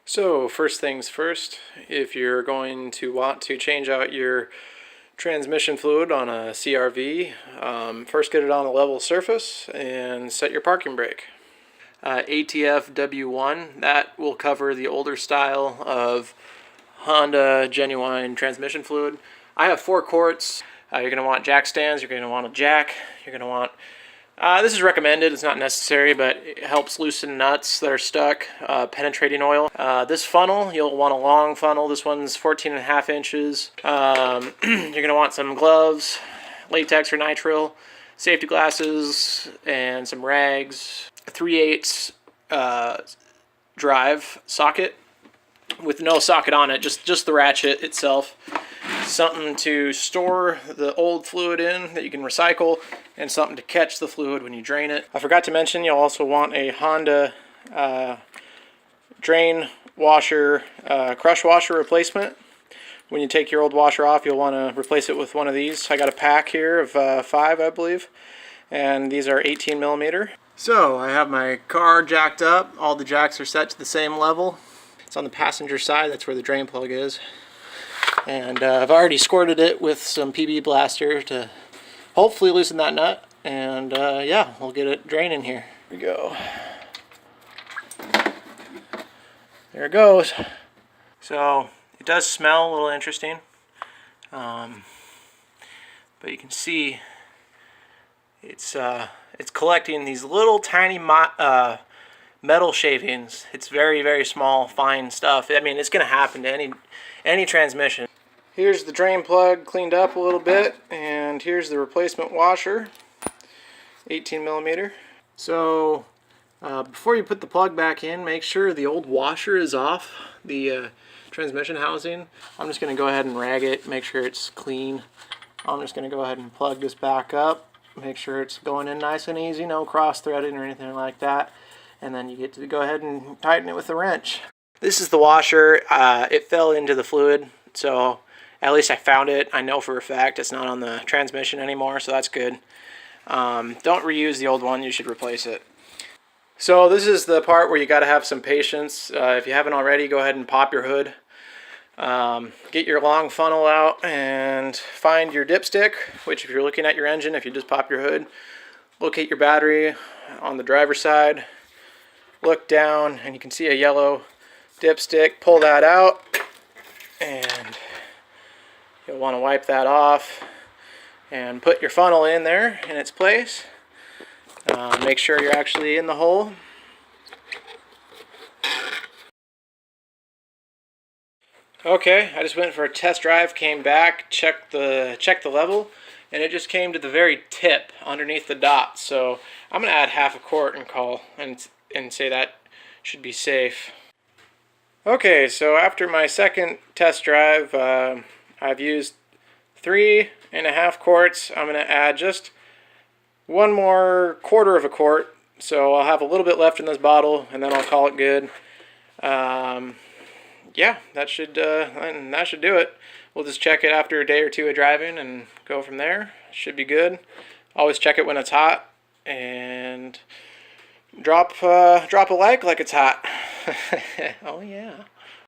So first things first, if you're going to want to change out your transmission fluid on a CRV, first get it on a level surface and set your parking brake. ATF W1, that will cover the older style of Honda genuine transmission fluid. I have 4 quarts. You're going to want jack stands, you're going to want a jack, you're going to want this is recommended, it's not necessary, but it helps loosen nuts that are stuck, penetrating oil. This funnel, you'll want a long funnel. This one's 14.5 inches. You're going to want some gloves, latex or nitrile, safety glasses, and some rags. A 3/8 drive socket with no socket on it, just the ratchet itself. Something to store the old fluid in that you can recycle, and something to catch the fluid when you drain it. I forgot to mention you'll also want a Honda drain washer, crush washer replacement. When you take your old washer off, you'll want to replace it with one of these. I got a pack here of 5, I believe, and these are 18 millimeter. So I have my car jacked up. All the jacks are set to the same level. It's on the passenger side, that's where the drain plug is. And I've already squirted it with some PB Blaster to hopefully loosen that nut. And yeah, we'll get it draining here. Here we go. There it goes. So it does smell a little interesting. But you can see it's collecting these little tiny metal shavings. It's very, very small, fine stuff. I mean, it's going to happen to any transmission. Here's the drain plug cleaned up a little bit, and here's the replacement washer, 18 millimeter. So before you put the plug back in, make sure the old washer is off the transmission housing. I'm just going to go ahead and rag it, make sure it's clean. I'm just going to go ahead and plug this back up, make sure it's going in nice and easy, no cross threading or anything like that. And then you get to go ahead and tighten it with the wrench. This is the washer. It fell into the fluid, so at least I found it. I know for a fact it's not on the transmission anymore, so that's good. Don't reuse the old one, you should replace it. So this is the part where you got to have some patience. If you haven't already, go ahead and pop your hood. Get your long funnel out and find your dipstick, which if you're looking at your engine, if you just pop your hood, locate your battery on the driver's side. Look down and you can see a yellow dipstick. Pull that out and you'll want to wipe that off and put your funnel in there in its place. Make sure you're actually in the hole. Okay, I just went for a test drive, came back, checked the level, and it just came to the very tip underneath the dot. So I'm going to add half a quart and call and say that should be safe. Okay, so after my second test drive, I've used 3.5 quarts. I'm going to add just one more quarter of a quart, so I'll have a little bit left in this bottle, and then I'll call it good. Yeah, that should do it. We'll just check it after a day or two of driving and go from there. Should be good. Always check it when it's hot, and drop a like it's hot. Oh yeah.